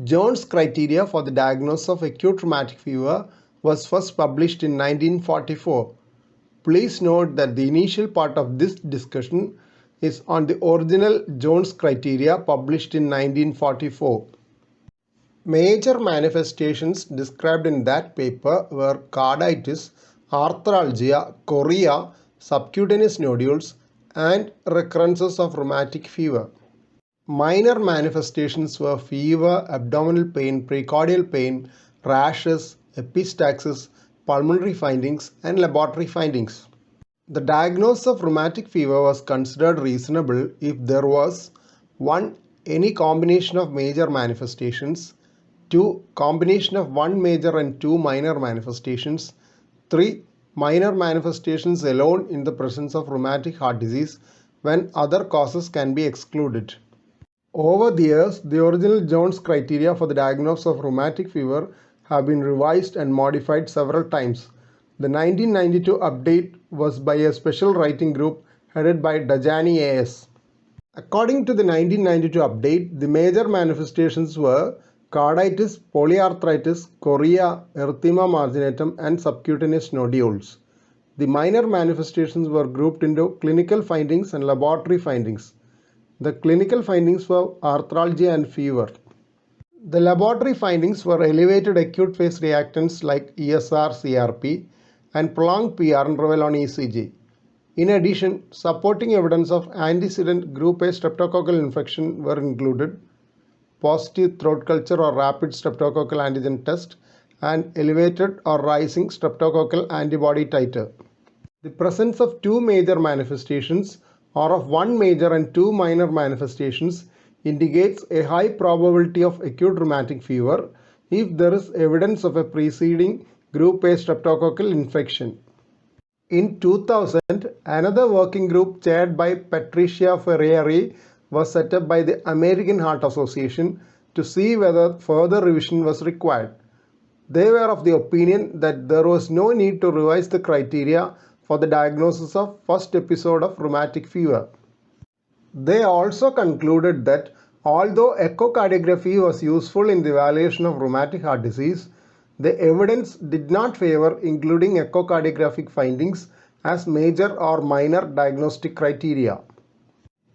Jones' criteria for the diagnosis of acute rheumatic fever was first published in 1944. Please note that the initial part of this discussion is on the original Jones criteria published in 1944. Major manifestations described in that paper were carditis, arthralgia, chorea, subcutaneous nodules, and recurrences of rheumatic fever. Minor manifestations were fever, abdominal pain, precordial pain, rashes, epistaxis, pulmonary findings, and laboratory findings. The diagnosis of rheumatic fever was considered reasonable if there was 1. Any combination of major manifestations, 2. Combination of 1 major and 2 minor manifestations, 3. Minor manifestations alone in the presence of rheumatic heart disease when other causes can be excluded. Over the years, the original Jones criteria for the diagnosis of rheumatic fever have been revised and modified several times. The 1992 update was by a special writing group headed by Dajani A.S. According to the 1992 update, the major manifestations were carditis, polyarthritis, chorea, erythema marginatum, and subcutaneous nodules. The minor manifestations were grouped into clinical findings and laboratory findings. The clinical findings were arthralgia and fever. The laboratory findings were elevated acute phase reactants like ESR-CRP and prolonged PR interval on ECG. In addition, supporting evidence of antecedent group A streptococcal infection were included, positive throat culture or rapid streptococcal antigen test, and elevated or rising streptococcal antibody titer. The presence of 2 major manifestations or of 1 major and 2 minor manifestations indicates a high probability of acute rheumatic fever if there is evidence of a preceding group A streptococcal infection. In 2000, another working group chaired by Patricia Ferrieri was set up by the American Heart Association to see whether further revision was required. They were of the opinion that there was no need to revise the criteria for the diagnosis of first episode of rheumatic fever. They also concluded that although echocardiography was useful in the evaluation of rheumatic heart disease, the evidence did not favor including echocardiographic findings as major or minor diagnostic criteria.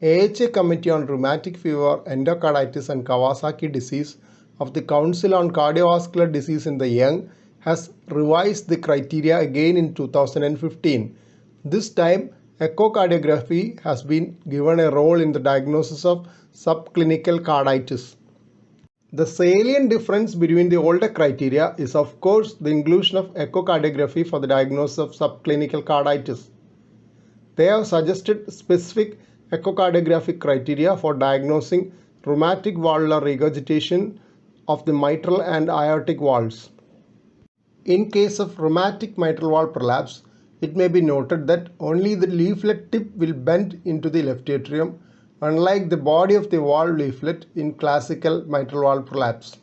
AHA Committee on Rheumatic Fever, Endocarditis and Kawasaki Disease of the Council on Cardiovascular Disease in the Young has revised the criteria again in 2015. This time, echocardiography has been given a role in the diagnosis of subclinical carditis. The salient difference between the older criteria is of course the inclusion of echocardiography for the diagnosis of subclinical carditis. They have suggested specific echocardiographic criteria for diagnosing rheumatic valvular regurgitation of the mitral and aortic valves. In case of rheumatic mitral valve prolapse, it may be noted that only the leaflet tip will bend into the left atrium, unlike the body of the valve leaflet in classical mitral valve prolapse.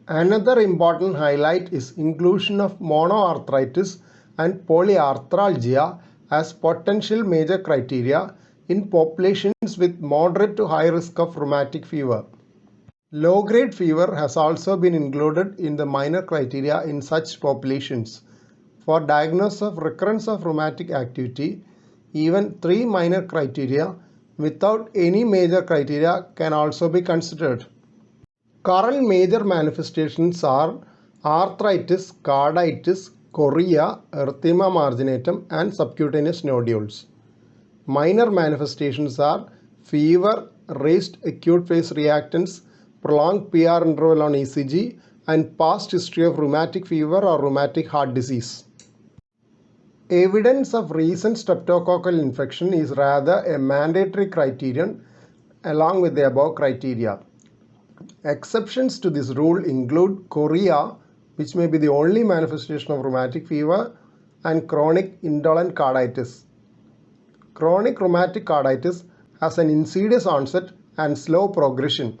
Another important highlight is inclusion of monoarthritis and polyarthralgia as potential major criteria in populations with moderate to high risk of rheumatic fever. Low-grade fever has also been included in the minor criteria in such populations. For diagnosis of recurrence of rheumatic activity, even 3 minor criteria without any major criteria can also be considered. Current major manifestations are arthritis, carditis, chorea, erythema marginatum, and subcutaneous nodules. Minor manifestations are fever, raised acute phase reactants, prolonged PR interval on ECG, and past history of rheumatic fever or rheumatic heart disease. Evidence of recent streptococcal infection is rather a mandatory criterion along with the above criteria. Exceptions to this rule include chorea, which may be the only manifestation of rheumatic fever, and chronic indolent carditis. Chronic rheumatic carditis has an insidious onset and slow progression.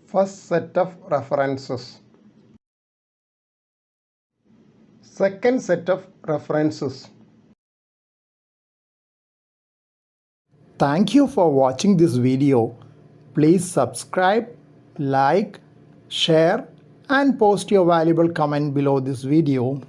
First set of references. Second set of references. Thank you for watching this video. Please subscribe, like, share, and post your valuable comment below this video.